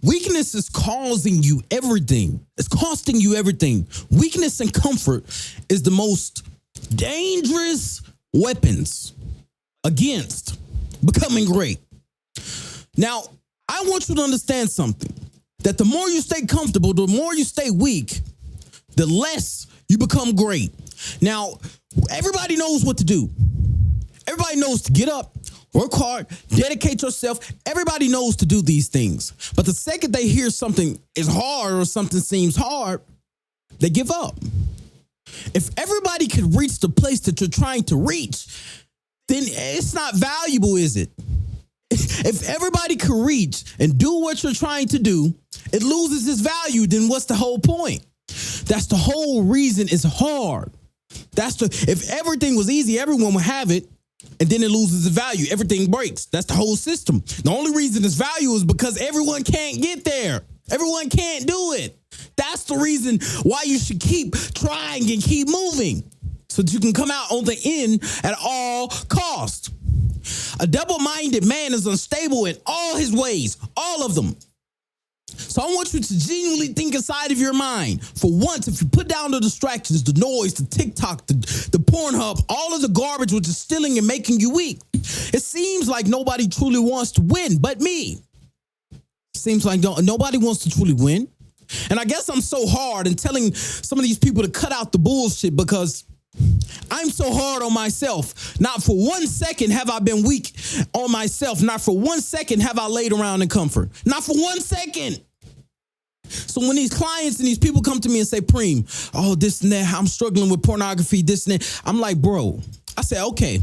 Weakness is causing you everything. It's costing you everything. Weakness and comfort is the most dangerous weapons against becoming great. Now, I want you to understand something, that the more you stay comfortable, the more you stay weak, the less you become great. Now, everybody knows what to do. Everybody knows to get up, work hard, dedicate yourself. Everybody knows to do these things. But the second they hear something is hard or something seems hard, they give up. If everybody could reach the place that you're trying to reach, then it's not valuable, is it? If everybody could reach and do what you're trying to do, it loses its value. Then what's the whole point? That's the whole reason it's hard. If everything was easy, everyone would have it, and then it loses its value. Everything breaks. That's the whole system. The only reason it's value is because everyone can't get there. Everyone can't do it. That's the reason why you should keep trying and keep moving, so that you can come out on the end at all costs. A double-minded man is unstable in all his ways, all of them. So I want you to genuinely think inside of your mind. For once, if you put down the distractions, the noise, the TikTok, the Pornhub, all of the garbage which is stealing and making you weak, it seems like nobody truly wants to win but me. Seems like nobody wants to truly win. And I guess I'm so hard in telling some of these people to cut out the bullshit because I'm so hard on myself. Not for 1 second have I been weak on myself. Not for 1 second have I laid around in comfort. Not for 1 second. So when these clients and these people come to me and say, Preem, oh, this and that, I'm struggling with pornography, this and that. I'm like, bro, I say, okay,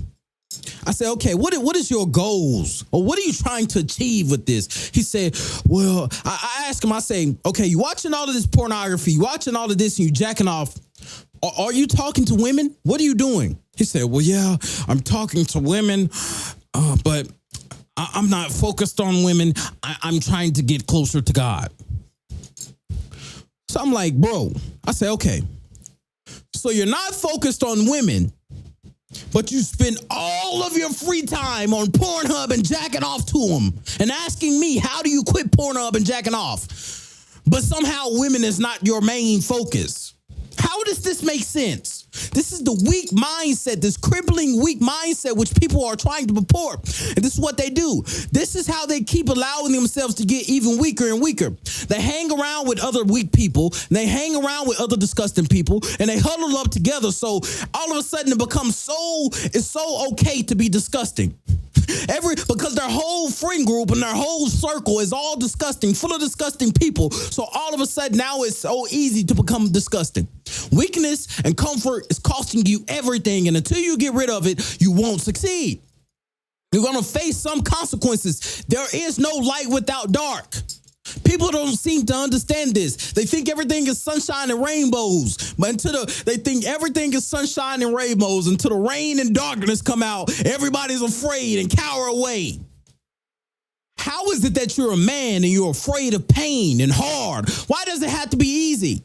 what is your goals? Or what are you trying to achieve with this? He said, well, I ask him, I say, okay, you watching all of this pornography, you watching all of this and you jacking off. Are you talking to women? What are you doing? He said, well, yeah, I'm talking to women, but I'm not focused on women. I'm trying to get closer to God. So I'm like, bro, I say, okay, so you're not focused on women, but you spend all of your free time on Pornhub and jacking off to them and asking me, how do you quit Pornhub and jacking off? But somehow women is not your main focus. How does this make sense? This is the weak mindset, this crippling weak mindset which people are trying to purport. And this is what they do. This is how they keep allowing themselves to get even weaker and weaker. They hang around with other weak people, and they hang around with other disgusting people, and they huddle up together. So all of a sudden it becomes it's so okay to be disgusting. Because their whole friend group and their whole circle is all disgusting, full of disgusting people. So all of a sudden now it's so easy to become disgusting. Weakness and comfort is costing you everything. And until you get rid of it, you won't succeed. You're going to face some consequences. There is no light without dark. People don't seem to understand this. They think everything is sunshine and rainbows, but they think everything is sunshine and rainbows until the rain and darkness come out. Everybody's afraid and cower away. How is it that you're a man and you're afraid of pain and hard? Why does it have to be easy?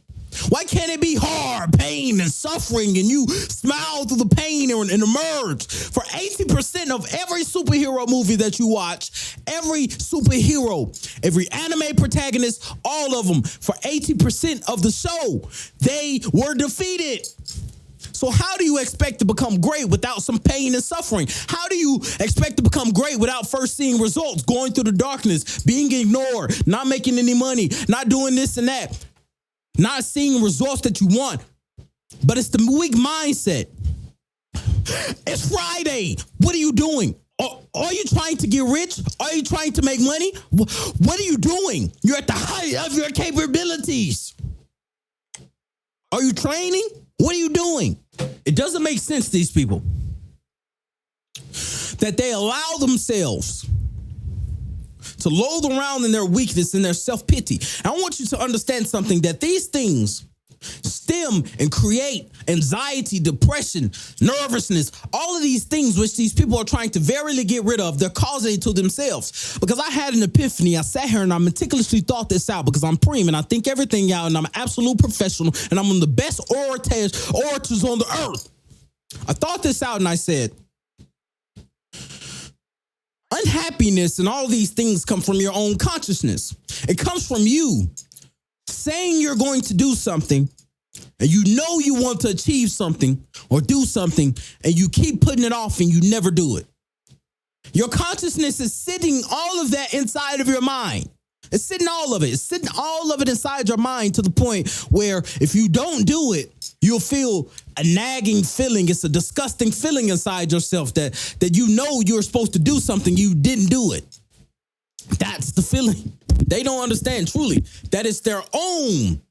Why can't it be hard, pain, and suffering, and you smile through the pain and emerge? For 80% of every superhero movie that you watch, every superhero, every anime protagonist, all of them, for 80% of the show, they were defeated. So how do you expect to become great without some pain and suffering? How do you expect to become great without first seeing results, going through the darkness, being ignored, not making any money, not doing this and that? Not seeing results that you want, but it's the weak mindset. It's Friday. What are you doing? Are you trying to get rich? Are you trying to make money? What are you doing? You're at the height of your capabilities. Are you training? What are you doing? It doesn't make sense to these people that they allow themselves to loathe around in their weakness and their self-pity. I want you to understand something, that these things stem and create anxiety, depression, nervousness, all of these things which these people are trying to verily get rid of. They're causing it to themselves. Because I had an epiphany. I sat here and I meticulously thought this out, because I'm Preem and I think everything out, and I'm an absolute professional, and I'm one of the best orators on the earth. I thought this out and I said, unhappiness and all these things come from your own consciousness. It comes from you saying you're going to do something, and you know you want to achieve something or do something, and you keep putting it off and you never do it. Your consciousness is sitting all of that inside of your mind. It's sitting all of it. It's sitting all of it inside your mind to the point where if you don't do it, you'll feel a nagging feeling. It's a disgusting feeling inside yourself that you know you're supposed to do something, you didn't do it. That's the feeling. They don't understand truly that it's their own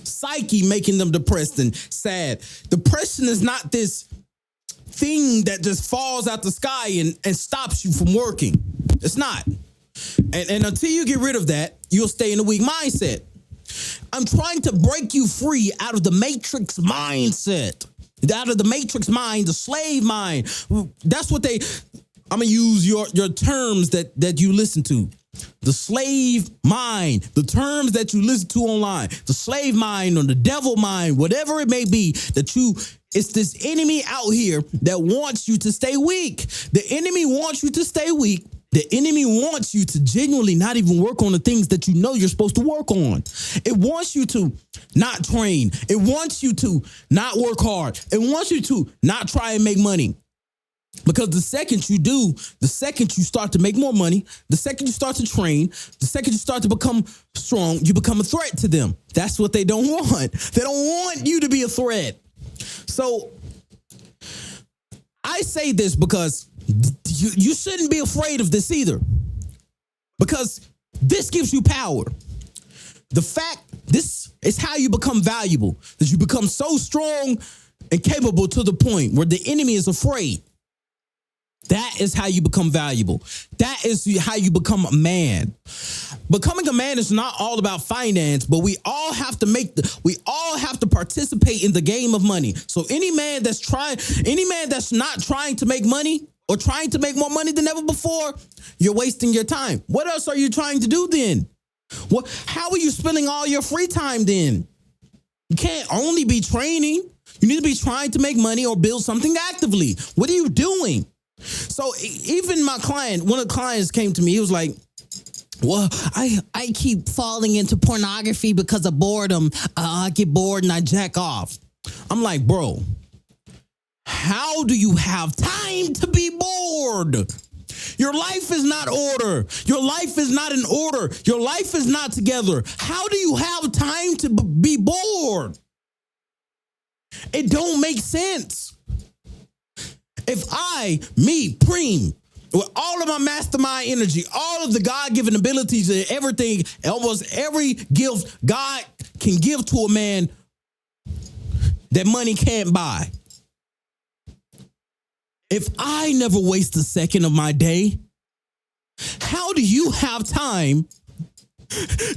psyche making them depressed and sad. Depression is not this thing that just falls out the sky and stops you from working. It's not. And until you get rid of that, you'll stay in a weak mindset. I'm trying to break you free out of the matrix mindset, out of the matrix mind, the slave mind. That's what I'm going to use your terms that you listen to. The slave mind, the terms that you listen to online, the slave mind or the devil mind, whatever it may be, it's this enemy out here that wants you to stay weak. The enemy wants you to stay weak. The enemy wants you to genuinely not even work on the things that you know you're supposed to work on. It wants you to not train. It wants you to not work hard. It wants you to not try and make money. Because the second you do, the second you start to make more money, the second you start to train, the second you start to become strong, you become a threat to them. That's what they don't want. They don't want you to be a threat. So I say this because you shouldn't be afraid of this either. Because this gives you power. This is how you become valuable. That you become so strong and capable to the point where the enemy is afraid. That is how you become valuable. That is how you become a man. Becoming a man is not all about finance, but we all have to participate in the game of money. So any man that's not trying to make money or trying to make more money than ever before, you're wasting your time. What else are you trying to do then? How are you spending all your free time then? You can't only be training. You need to be trying to make money or build something actively. What are you doing? So even one of the clients came to me, he was like, well, I keep falling into pornography because of boredom. I get bored and I jack off. I'm like, bro, how do you have time to be bored? Your life is not order. Your life is not in order. Your life is not together. How do you have time to be bored? It don't make sense. If Preem, with all of my mastermind energy, all of the God-given abilities and everything, almost every gift God can give to a man that money can't buy. If I never waste a second of my day, how do you have time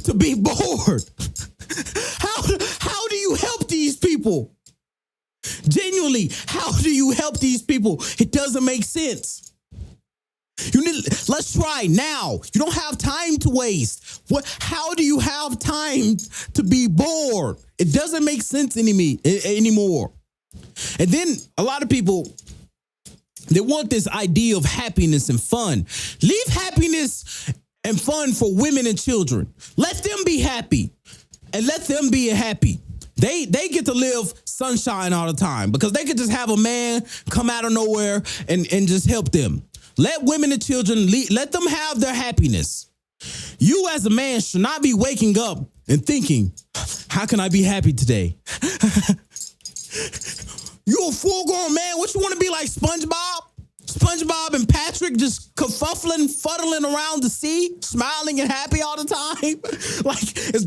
to be bored? How do you help these people? Genuinely, how do you help these people? It doesn't make sense. Let's try now. You don't have time to waste. How do you have time to be bored? It doesn't make sense anymore. And then a lot of people, they want this idea of happiness and fun. Leave happiness and fun for women and children. Let them be happy and let them be happy. They get to live sunshine all the time because they could just have a man come out of nowhere and just help them. Let women and children, let them have their happiness. You as a man should not be waking up and thinking, how can I be happy today? You a full-grown man. What you want to be like SpongeBob? SpongeBob and Patrick just fuddling around the sea, smiling and happy all the time. Like, is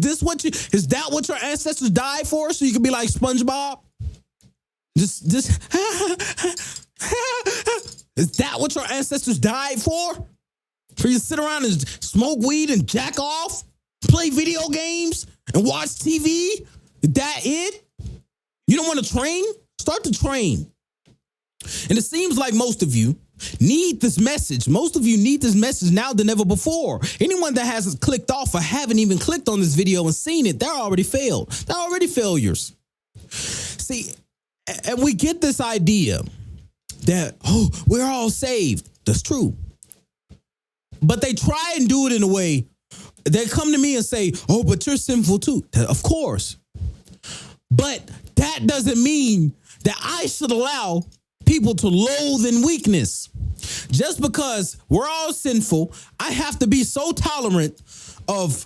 that what your ancestors died for? So you can be like SpongeBob? Just is that what your ancestors died for? For you to sit around and smoke weed and jack off, play video games and watch TV? Is that it? You don't want to train? Start to train. And it seems like most of you need this message. Most of you need this message now than ever before. Anyone that hasn't clicked off or haven't even clicked on this video and seen it, they're already failed. They're already failures. See, and we get this idea that, we're all saved. That's true. But they try and do it in a way, they come to me and say, oh, but you're sinful too. Of course. But that doesn't mean that I should allow people to loathe in weakness. Just because we're all sinful, I have to be so tolerant of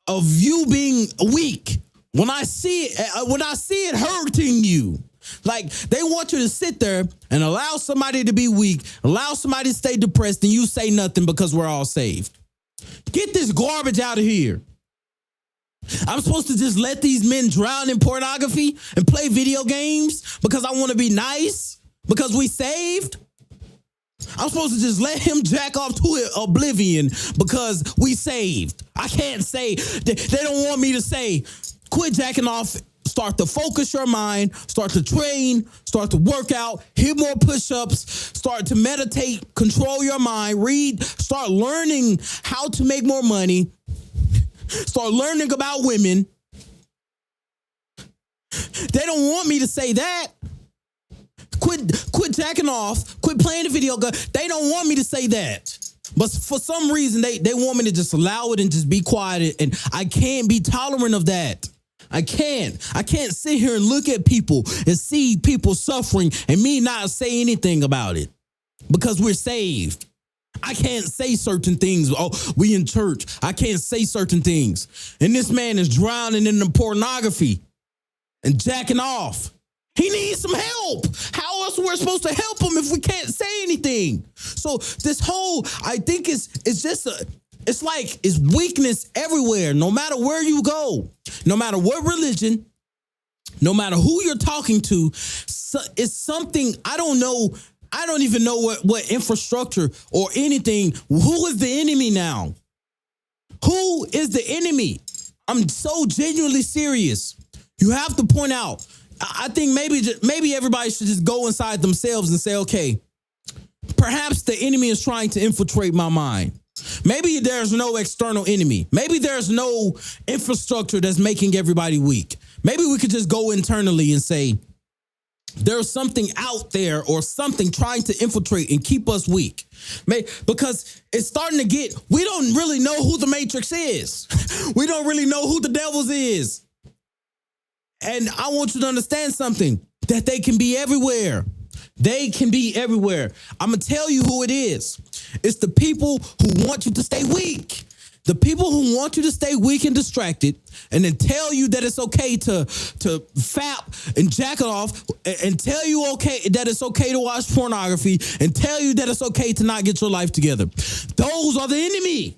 you being weak when I see it hurting you. Like, they want you to sit there and allow somebody to be weak, allow somebody to stay depressed, and you say nothing because we're all saved. Get this garbage out of here. I'm supposed to just let these men drown in pornography and play video games because I want to be nice? Because we saved? I'm supposed to just let him jack off to oblivion because we saved? I can't say. They don't want me to say, quit jacking off. Start to focus your mind, start to train, start to work out, hit more push-ups, start to meditate, control your mind, read, start learning how to make more money, start learning about women. They don't want me to say that. Quit jacking off, quit playing the video game. They don't want me to say that. But for some reason, they want me to just allow it and just be quiet. And I can't be tolerant of that. I can't sit here and look at people and see people suffering and me not say anything about it because we're saved. I can't say certain things. Oh, we in church. I can't say certain things. And this man is drowning in the pornography and jacking off. He needs some help. How else we're supposed to help him if we can't say anything? So this whole, I think it's like it's weakness everywhere, no matter where you go, no matter what religion, no matter who you're talking to. It's something, I don't know. I don't even know what infrastructure or anything. Who is the enemy now? Who is the enemy? I'm so genuinely serious. You have to point out. I think maybe everybody should just go inside themselves and say, okay, perhaps the enemy is trying to infiltrate my mind. Maybe there's no external enemy. Maybe there's no infrastructure that's making everybody weak. Maybe we could just go internally and say, there's something out there or something trying to infiltrate and keep us weak. Because it's starting to get, we don't really know who the Matrix is. We don't really know who the devils is. And I want you to understand something, that they can be everywhere. They can be everywhere. I'm going to tell you who it is. It's the people who want you to stay weak. The people who want you to stay weak and distracted and then tell you that it's okay to fap and jack it off and tell you that it's okay to watch pornography and tell you that it's okay to not get your life together. Those are the enemy.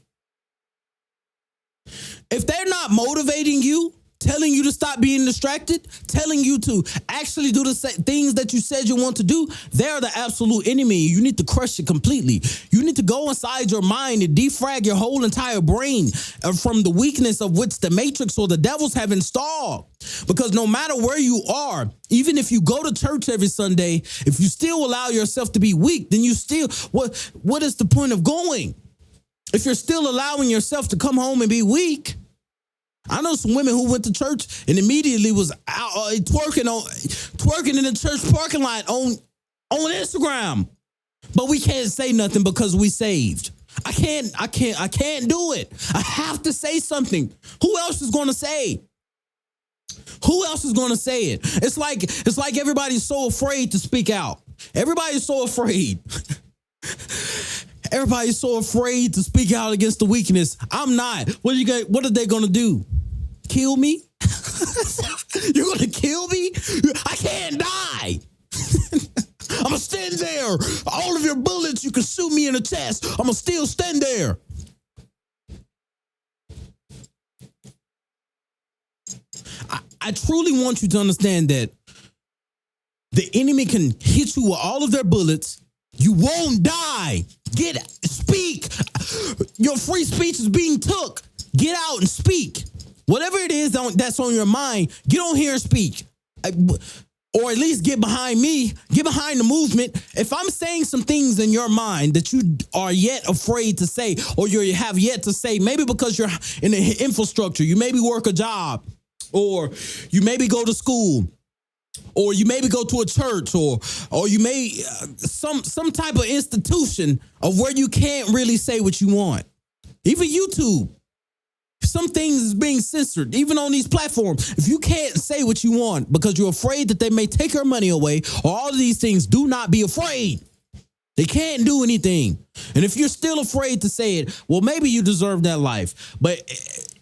If they're not motivating you, telling you to stop being distracted, telling you to actually do the things that you said you want to do, they're the absolute enemy. You need to crush it completely. You need to go inside your mind and defrag your whole entire brain from the weakness of which the Matrix or the devils have installed. Because no matter where you are, even if you go to church every Sunday, if you still allow yourself to be weak, then you still, what is the point of going? If you're still allowing yourself to come home and be weak. I know some women who went to church and immediately was out twerking in the church parking lot on Instagram. But we can't say nothing because we saved. I can't do it. I have to say something. Who else is going to say? Who else is going to say it? It's like everybody's so afraid to speak out. Everybody's so afraid. Everybody's so afraid to speak out against the weakness. I'm not. What are they going to do? Kill me? You're going to kill me? I can't die. I'm going to stand there. All of your bullets, you can shoot me in the chest. I'm going to still stand there. I truly want you to understand that the enemy can hit you with all of their bullets. You won't die. Speak. Your free speech is being took. Get out and speak. Whatever it is that's on your mind, get on here and speak. Or at least get behind me. Get behind the movement. If I'm saying some things in your mind that you are yet afraid to say, or you have yet to say, maybe because you're in the infrastructure, you maybe work a job, or you maybe go to school, or you maybe go to a church, or you may some type of institution of where you can't really say what you want. Even YouTube. Some things is being censored, even on these platforms. If you can't say what you want because you're afraid that they may take your money away or all of these things, do not be afraid. They can't do anything. And if you're still afraid to say it, well, maybe you deserve that life. But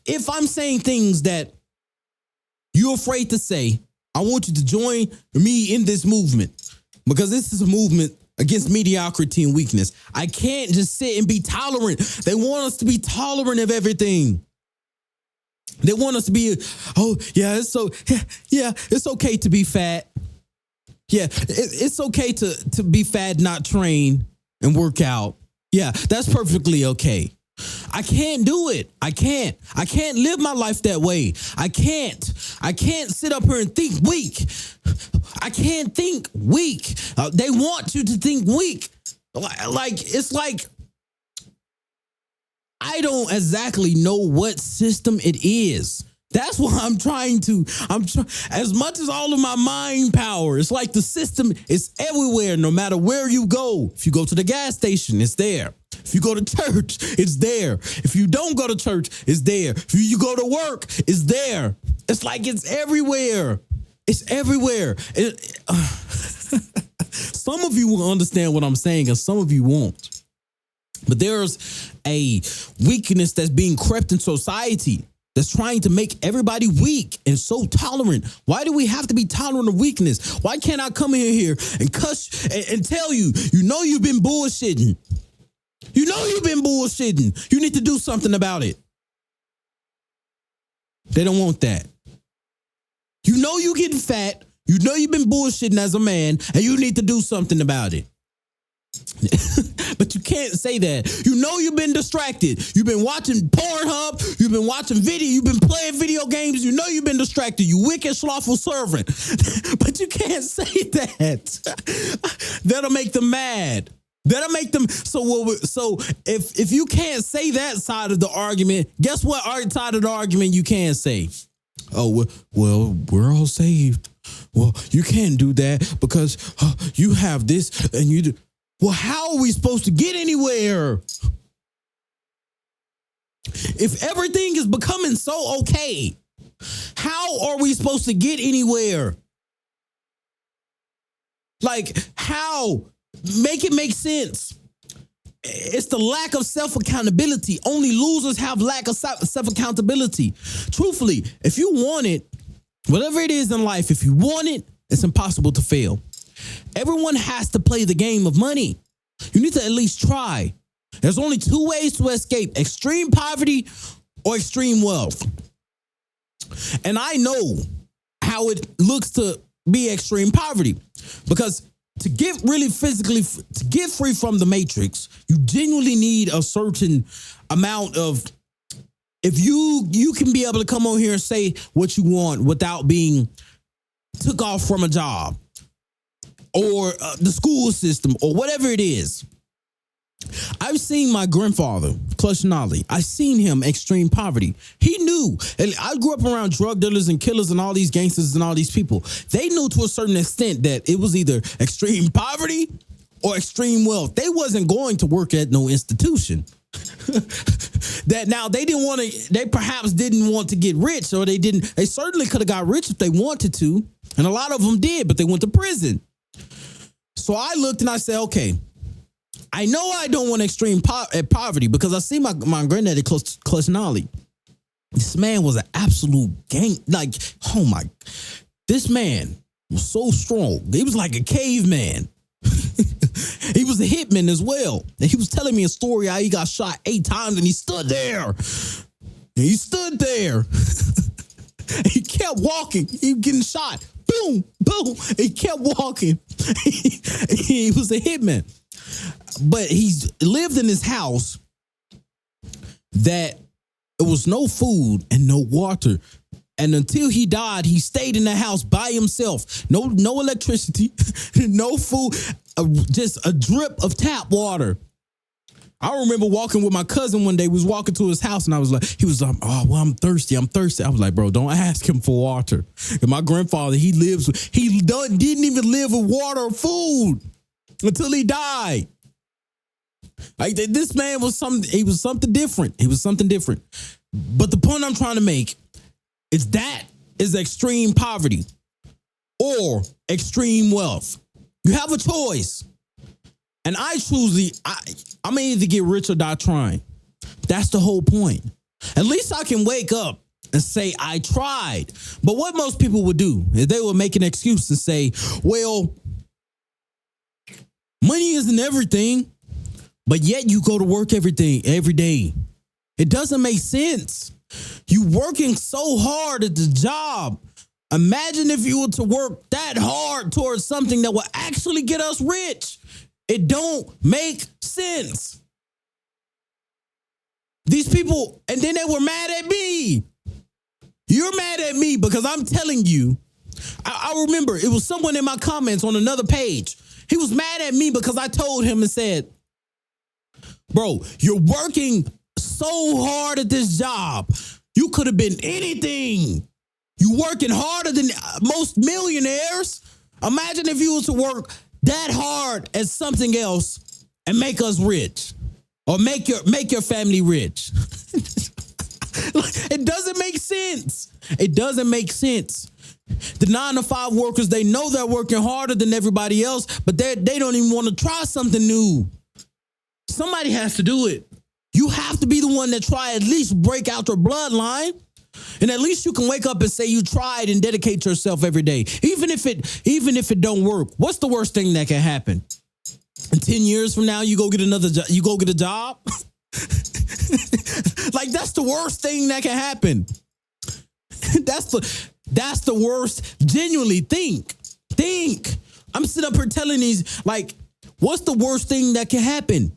if I'm saying things that you're afraid to say, I want you to join me in this movement, because this is a movement against mediocrity and weakness. I can't just sit and be tolerant. They want us to be tolerant of everything. They want us to be, it's okay to be fat. Yeah, it's okay to be fat, not train and work out. Yeah, that's perfectly okay. I can't do it. I can't live my life that way. I can't sit up here and think weak. I can't think weak. They want you to think weak. It's like, I don't exactly know what system it is. That's why as much as all of my mind power, it's like the system is everywhere, no matter where you go. If you go to the gas station, it's there. If you go to church, it's there. If you don't go to church, it's there. If you go to work, it's there. It's like it's everywhere. It's everywhere. Some of you will understand what I'm saying, and some of you won't. But there's a weakness that's being crept in society that's trying to make everybody weak and so tolerant. Why do we have to be tolerant of weakness? Why can't I come in here and cuss and tell you, you've been bullshitting. You know you've been bullshitting. You need to do something about it. They don't want that. You know you're getting fat. You know you've been bullshitting as a man, and you need to do something about it. But you can't say that. You know you've been distracted. You've been watching Pornhub. You've been watching video. You've been playing video games. You know you've been distracted. You wicked, slothful servant. But you can't say that. That'll make them mad. That'll make them. So if you can't say that side of the argument, guess what side of the argument you can say? Oh, well, we're all saved. Well, you can't do that because you have this and you do. Well, how are we supposed to get anywhere? If everything is becoming so okay, how are we supposed to get anywhere? Like, how? Make it make sense. It's the lack of self-accountability. Only losers have lack of self-accountability. Truthfully, if you want it, whatever it is in life, if you want it, it's impossible to fail. Everyone has to play the game of money. You need to at least try. There's only two ways to escape: extreme poverty or extreme wealth. And I know how it looks to be extreme poverty, because to get free from the matrix, you genuinely need a certain amount of, if you can be able to come on here and say what you want without being took off from a job or the school system or whatever it is. I've seen my grandfather, Clutch Nolly. I've seen him extreme poverty. He knew. And I grew up around drug dealers and killers and all these gangsters and all these people. They knew to a certain extent that it was either extreme poverty or extreme wealth. They wasn't going to work at no institution. That now they perhaps didn't want to get rich, or they certainly could have got rich if they wanted to. And a lot of them did, but they went to prison. So I looked and I said, okay, I know I don't want extreme poverty, because I see my granddaddy, Clutch Nolly. This man was an absolute gang. Like, oh my, this man was so strong. He was like a caveman. He was a hitman as well. And he was telling me a story how he got shot 8 times and he stood there. He stood there. He kept walking. He was getting shot. Boom, boom. He kept walking. He was a hitman. But he lived in his house that it was no food and no water. And until he died, he stayed in the house by himself. No electricity, no food, just a drip of tap water. I remember walking with my cousin one day. We was walking to his house, and he was like, oh, well, I'm thirsty. I was like, bro, don't ask him for water. And my grandfather, he didn't even live with water or food until he died. Like, this man was something different. He was something different. But the point I'm trying to make is that is extreme poverty or extreme wealth. You have a choice. And I'm going to either get rich or die trying. That's the whole point. At least I can wake up and say, I tried. But what most people would do is they would make an excuse and say, well, money isn't everything, but yet you go to work every day. It doesn't make sense. You working so hard at the job. Imagine if you were to work that hard towards something that will actually get us rich. It don't make sense. These people, and then they were mad at me. You're mad at me because I'm telling you. I remember it was someone in my comments on another page. He was mad at me because I told him and said, bro, you're working so hard at this job. You could have been anything. You working harder than most millionaires. Imagine if you were to work that hard at something else and make us rich or make your family rich. It doesn't make sense. It doesn't make sense. The 9-to-5 workers, they know they're working harder than everybody else, but they don't even want to try something new. Somebody has to do it. You have to be the one that try at least break out your bloodline. And at least you can wake up and say you tried and dedicate yourself every day. Even if it don't work, what's the worst thing that can happen? In 10 years from now, you go get another job. You go get a job. Like that's the worst thing that can happen. That's the worst. Genuinely think. I'm sitting up here telling these, like, what's the worst thing that can happen?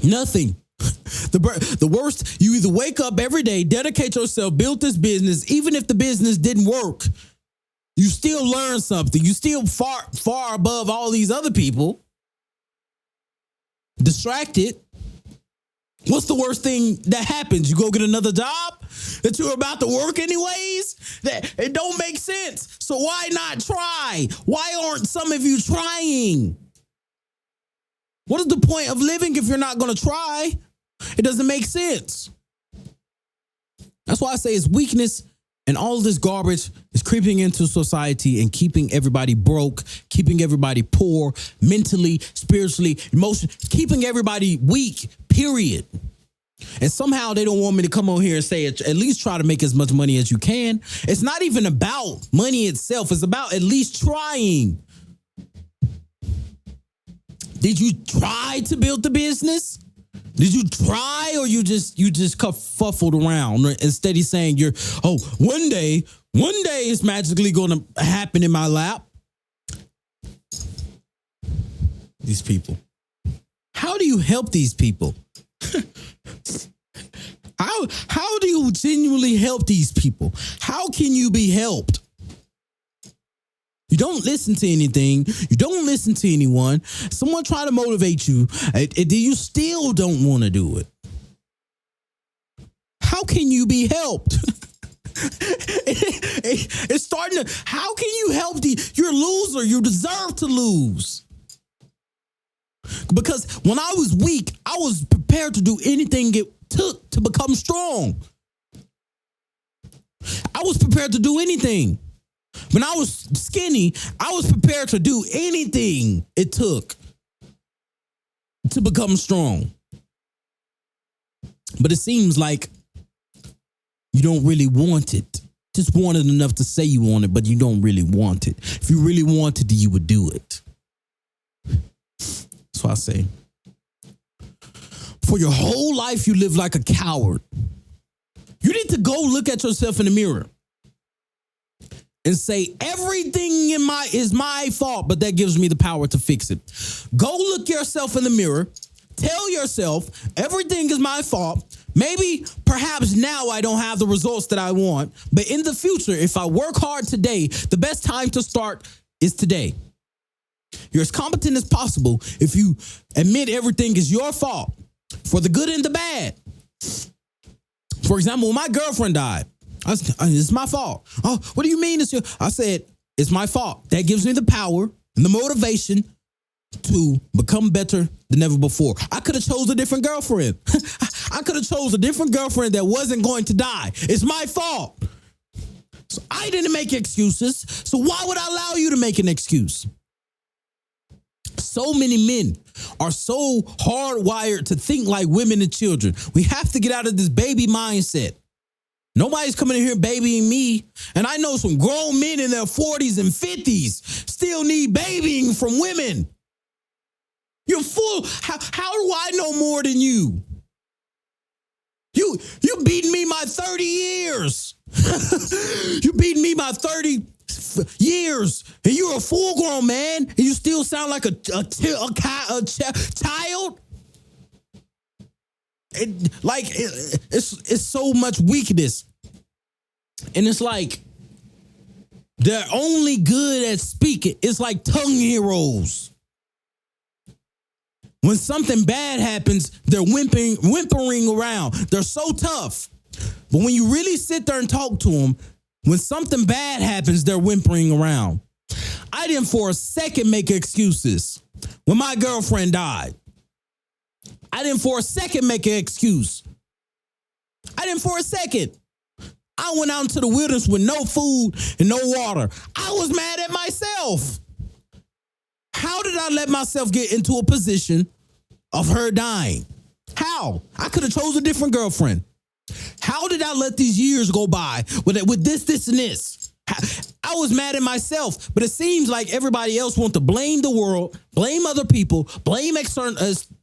Nothing. The worst, you either wake up every day, dedicate yourself, build this business. Even if the business didn't work, you still learn something. You still far above all these other people. Distracted. What's the worst thing that happens? You go get another job that you're about to work anyways? That it don't make sense. So why not try? Why aren't some of you trying? What is the point of living if you're not going to try? It doesn't make sense. That's why I say it's weakness, and all of this garbage is creeping into society and keeping everybody broke, keeping everybody poor, mentally, spiritually, emotionally, keeping everybody weak, period. And somehow they don't want me to come on here and say, at least try to make as much money as you can. It's not even about money itself. It's about at least trying. Did you try to build the business? Did you try, or you just kerfuffled around instead of saying one day it's magically going to happen in my lap? These people. How do you help these people? How do you genuinely help these people? How can you be helped? You don't listen to anything. You don't listen to anyone. Someone try to motivate you, and you still don't want to do it. How can you be helped? It's starting to, how can you help you're a loser. You deserve to lose. Because when I was weak, I was prepared to do anything it took to become strong. I was prepared to do anything. When I was skinny, I was prepared to do anything it took to become strong. But it seems like you don't really want it. Just want it enough to say you want it, but you don't really want it. If you really wanted it, you would do it. That's why I say, for your whole life, you live like a coward. You need to go look at yourself in the mirror and say, everything is my fault, but that gives me the power to fix it. Go look yourself in the mirror. Tell yourself, everything is my fault. Maybe, perhaps now I don't have the results that I want, but in the future, if I work hard today, the best time to start is today. You're as competent as possible if you admit everything is your fault, for the good and the bad. For example, when my girlfriend died, it's my fault. Oh, what do you mean? I said, it's my fault. That gives me the power and the motivation to become better than ever before. I could have chose a different girlfriend. I could have chose a different girlfriend that wasn't going to die. It's my fault. So I didn't make excuses. So why would I allow you to make an excuse? So many men are so hardwired to think like women and children. We have to get out of this baby mindset. Nobody's coming in here babying me. And I know some grown men in their 40s and 50s still need babying from women. You're full. How do I know more than you? You beating me my 30 years. You beating me my 30 years, and you're a full-grown man, and you still sound like a child. It's so much weakness, and it's like they're only good at speaking. It's like tongue heroes. When something bad happens, they're whimpering around. They're so tough. But when you really sit there and talk to them, when something bad happens, they're whimpering around. I didn't for a second make excuses when my girlfriend died. I didn't for a second make an excuse. I didn't for a second. I went out into the wilderness with no food and no water. I was mad at myself. How did I let myself get into a position of her dying? How? I could have chose a different girlfriend. How did I let these years go by with this, and this? I was mad at myself, but it seems like everybody else wants to blame the world, blame other people, blame external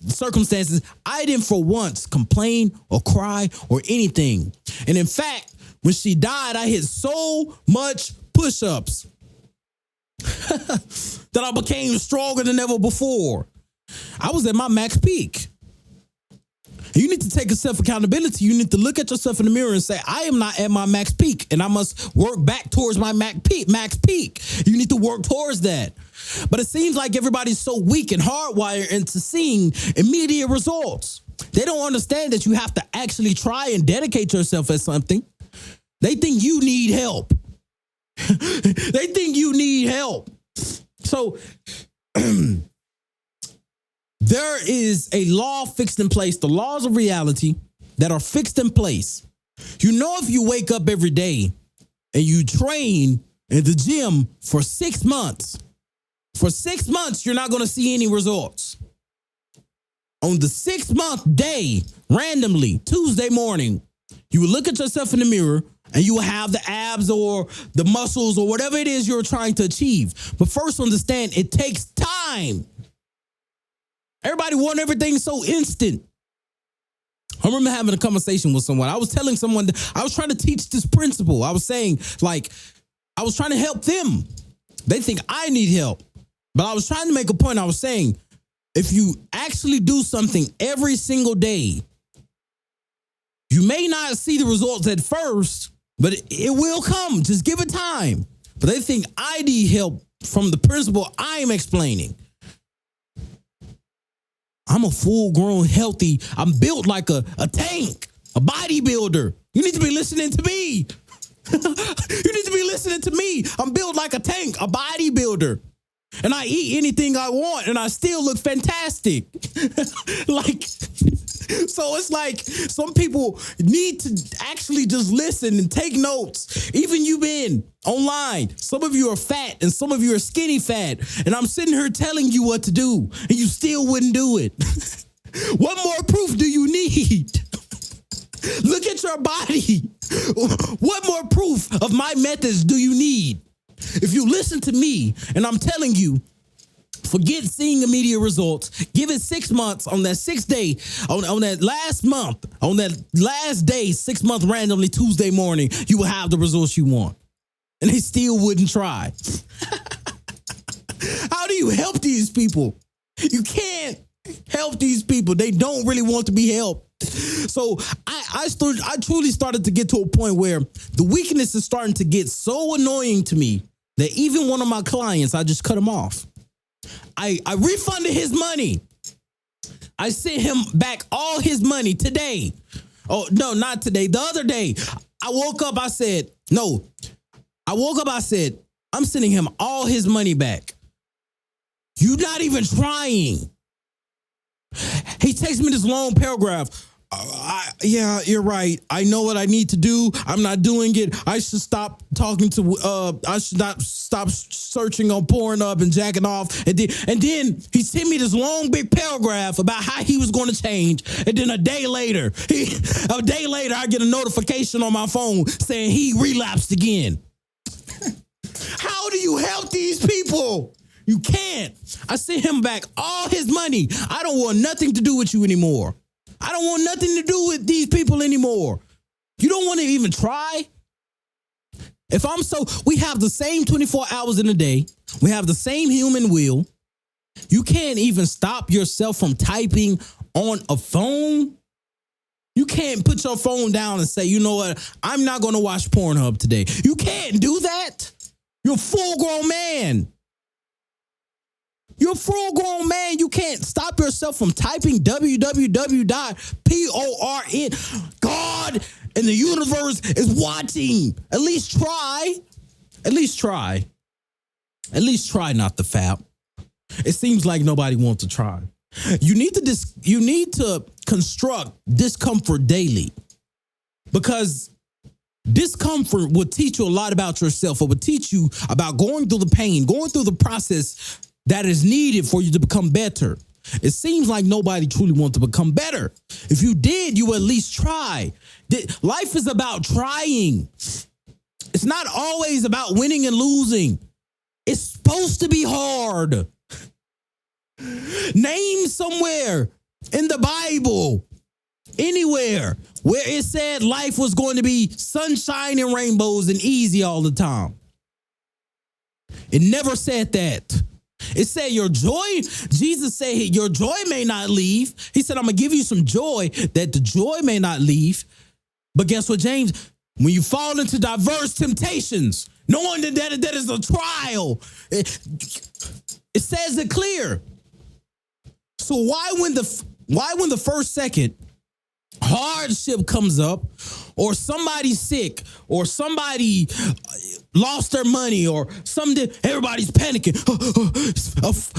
circumstances. I didn't for once complain or cry or anything. And in fact, when she died, I hit so much push-ups that I became stronger than ever before. I was at my max peak. You need to take a self-accountability. You need to look at yourself in the mirror and say, I am not at my max peak, and I must work back towards my max peak. You need to work towards that. But it seems like everybody's so weak and hardwired into seeing immediate results. They don't understand that you have to actually try and dedicate yourself at something. They think you need help. They think you need help. So there is a law fixed in place, the laws of reality that are fixed in place. You know, if you wake up every day and you train in the gym for 6 months, you're not going to see any results. On the 6th-month day, randomly, Tuesday morning, you will look at yourself in the mirror and you will have the abs or the muscles or whatever it is you're trying to achieve. But first, understand, it takes time. Everybody want everything so instant. I remember having a conversation with someone. I was telling someone that I was trying to teach this principle. I was saying, I was trying to help them. They think I need help. But I was trying to make a point. I was saying, if you actually do something every single day, you may not see the results at first, but it will come. Just give it time. But they think I need help from the principle I'm explaining. I'm a full-grown, healthy, I'm built like a tank, a bodybuilder. You need to be listening to me. You need to be listening to me. I'm built like a tank, a bodybuilder. And I eat anything I want, and I still look fantastic. So it's like some people need to actually just listen and take notes. Even you been online, some of you are fat and some of you are skinny fat. And I'm sitting here telling you what to do, and you still wouldn't do it. What more proof do you need? Look at your body. What more proof of my methods do you need? If you listen to me and I'm telling you, forget seeing immediate results. Give it 6 months. On that 6th day, on that last month, on that last day, 6 month randomly Tuesday morning, you will have the results you want. And they still wouldn't try. How do you help these people? You can't help these people. They don't really want to be helped. So I truly started to get to a point where the weakness is starting to get so annoying to me that even one of my clients, I just cut him off. I refunded his money. I sent him back all his money today. Oh, no, not today. The other day, I woke up, I said, I'm sending him all his money back. You're not even trying. He takes me this long paragraph. Yeah, you're right. I know what I need to do. I'm not doing it. I should stop talking to. I should not stop searching on Pornhub and jacking off. And then he sent me this long big paragraph about how he was going to change. And then a day later, I get a notification on my phone saying he relapsed again. How do you help these people? You can't. I sent him back all his money. I don't want nothing to do with you anymore. I don't want nothing to do with these people anymore. You don't want to even try? We have the same 24 hours in a day. We have the same human will. You can't even stop yourself from typing on a phone. You can't put your phone down and say, you know what? I'm not going to watch Pornhub today. You can't do that. You're a full-grown man. You're a full-grown man. You can't stop yourself from typing www.porn. God and the universe is watching. At least try. At least try. At least try not to fap. It seems like nobody wants to try. You need to construct discomfort daily, because discomfort will teach you a lot about yourself. It will teach you about going through the pain, going through the process that is needed for you to become better. It seems like nobody truly wants to become better. If you did, you would at least try. Life is about trying. It's not always about winning and losing. It's supposed to be hard. Name somewhere in the Bible, anywhere, where it said life was going to be sunshine and rainbows and easy all the time. It never said that. It said your joy, Jesus said your joy may not leave. He said, I'm going to give you some joy that the joy may not leave. But guess what, James? When you fall into diverse temptations, knowing that is a trial, it says it clear. So why when the first second hardship comes up, or somebody's sick, or somebody lost their money, or something, everybody's panicking,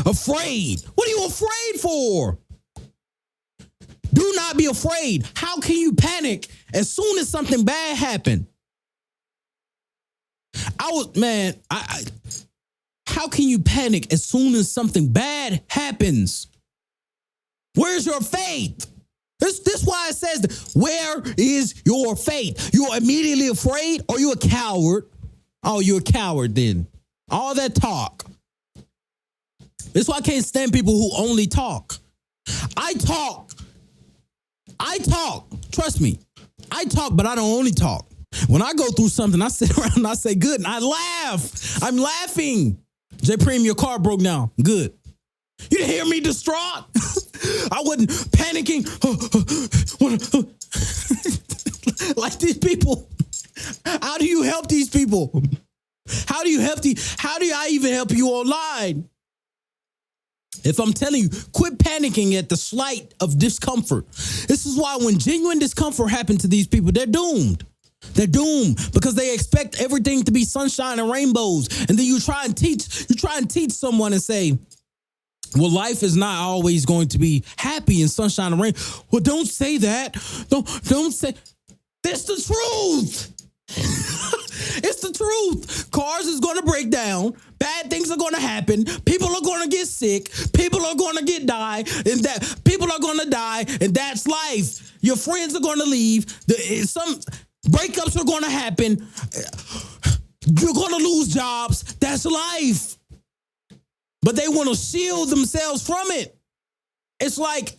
afraid. What are you afraid for? Do not be afraid. How can you panic as soon as something bad happened? How can you panic as soon as something bad happens? Where's your faith? This why it says, where is your faith? You're immediately afraid, or you're a coward? Oh, you're a coward then. All that talk. That's why I can't stand people who only talk. I talk. Trust me. I talk, but I don't only talk. When I go through something, I sit around and I say, good, and I laugh. I'm laughing. J. Preem, your car broke down. Good. You didn't hear me distraught? I wasn't panicking. Like these people. How do you help these people? How do I even help you online? If I'm telling you, quit panicking at the slight of discomfort. This is why when genuine discomfort happens to these people, they're doomed. They're doomed because they expect everything to be sunshine and rainbows. And then you try and teach someone and say, well, life is not always going to be happy and sunshine and rain. Well, don't say that. Don't say. That's the truth. It's the truth. Cars is going to break down. Bad things are going to happen. People are going to get sick. People are going to die, and people are going to die, and that's life. Your friends are going to leave. Some breakups are going to happen. You're going to lose jobs. That's life. But they want to shield themselves from it. It's like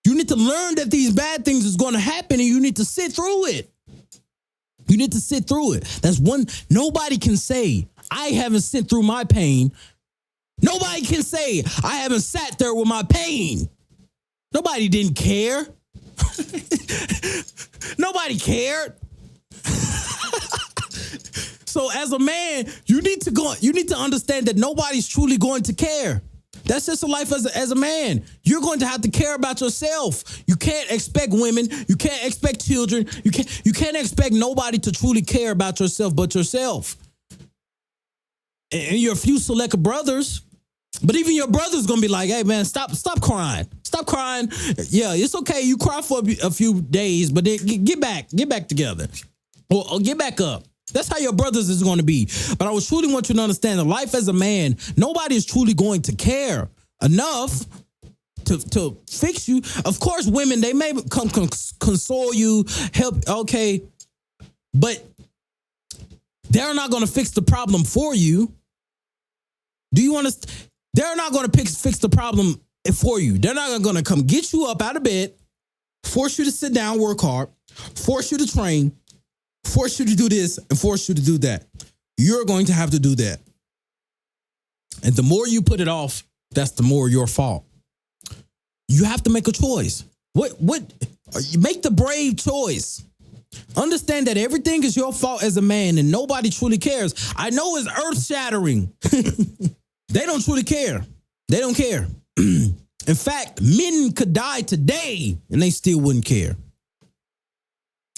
you need to learn that these bad things is going to happen, and you need to sit through it. You need to sit through it. That's one. Nobody can say, I haven't sit through my pain. Nobody can say, I haven't sat there with my pain. Nobody didn't care. Nobody cared. So as a man, you need to understand that nobody's truly going to care. That's just a life as a man. You're going to have to care about yourself. You can't expect women. You can't expect children. You can't expect nobody to truly care about yourself but yourself. And your few select brothers, But even your brother's gonna be like, hey man, stop crying. Stop crying. Yeah, it's okay. You cry for a few days, but then get back together. Or get back up. That's how your brothers is going to be. But I would truly want you to understand that life as a man, nobody is truly going to care enough to fix you. Of course, women, they may come console you, help, okay, but they're not going to fix the problem for you. Do you understand? They're not going to fix the problem for you. They're not going to come get you up out of bed, force you to sit down, work hard, force you to train, force you to do this, and force you to do that. You're going to have to do that. And the more you put it off, that's the more your fault. You have to make a choice. You make the brave choice. Understand that everything is your fault as a man and nobody truly cares. I know it's earth-shattering. They don't truly care. They don't care. In fact, men could die today and they still wouldn't care.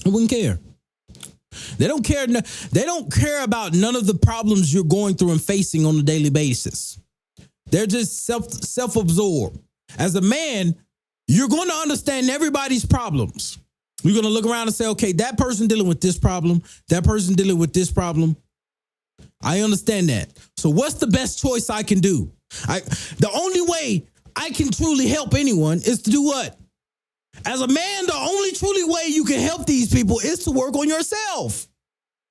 They wouldn't care. They don't care. They don't care about none of the problems you're going through and facing on a daily basis. They're just self-absorbed. As a man, you're going to understand everybody's problems. You're going to look around and say, okay, that person dealing with this problem, that person dealing with this problem. I understand that. So what's the best choice I can do? The only way I can truly help anyone is to do what? As a man, the only truly way you can help these people is to work on yourself.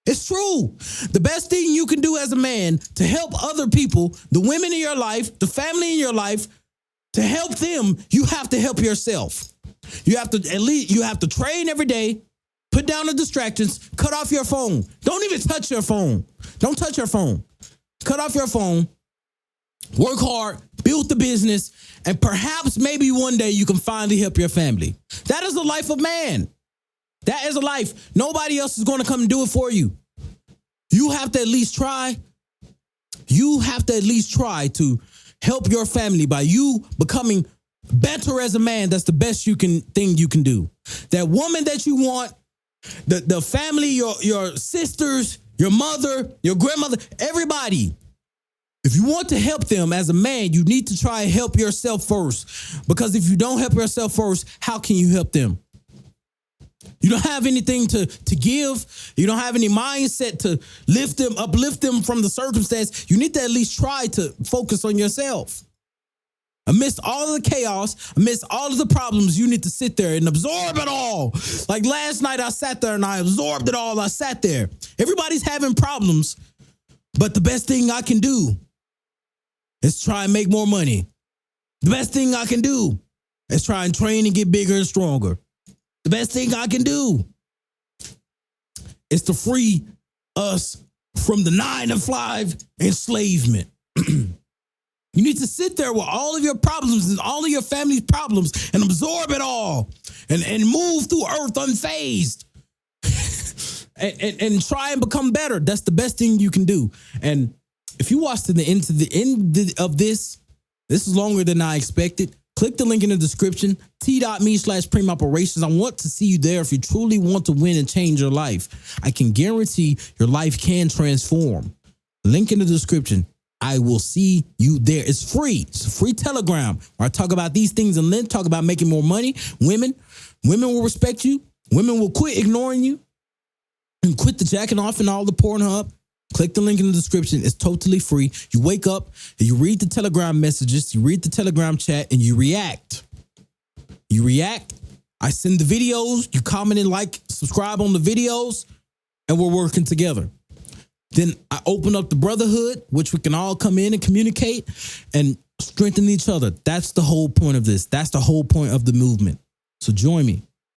It's true. The best thing you can do as a man to help other people, the women in your life, the family in your life, to help them, you have to help yourself. You have to train every day, put down the distractions, cut off your phone. Don't even touch your phone. Don't touch your phone. Cut off your phone. Work hard, build the business, and perhaps maybe one day you can finally help your family. That is the life of man. That is a life. Nobody else is going to come and do it for you. You have to at least try. You have to at least try to help your family by you becoming better as a man. That's the best thing you can do. That woman that you want, the family, your sisters, your mother, your grandmother, everybody. If you want to help them as a man, you need to try and help yourself first. Because if you don't help yourself first, how can you help them? You don't have anything to give. You don't have any mindset to uplift them from the circumstance. You need to at least try to focus on yourself. Amidst all of the chaos, amidst all of the problems, you need to sit there and absorb it all. Like last night, I sat there and I absorbed it all. I sat there. Everybody's having problems, but the best thing I can do is try and make more money. The best thing I can do is try and train and get bigger and stronger. The best thing I can do is to free us from the 9 to 5 enslavement. You need to sit there with all of your problems and all of your family's problems and absorb it all and move through earth unfazed and try and become better. That's the best thing you can do. And if you watch to the end of this is longer than I expected. Click the link in the description, t.me/Prem Operations. I want to see you there if you truly want to win and change your life. I can guarantee your life can transform. Link in the description. I will see you there. It's free. It's a free Telegram where I talk about these things and then talk about making more money. Women will respect you. Women will quit ignoring you and quit the jacking off and all the Pornhub. Click the link in the description. It's totally free. You wake up and you read the Telegram messages, you read the Telegram chat, and you react. You react. I send the videos. You comment and like, subscribe on the videos, and we're working together. Then I open up the brotherhood, which we can all come in and communicate and strengthen each other. That's the whole point of this. That's the whole point of the movement. So join me.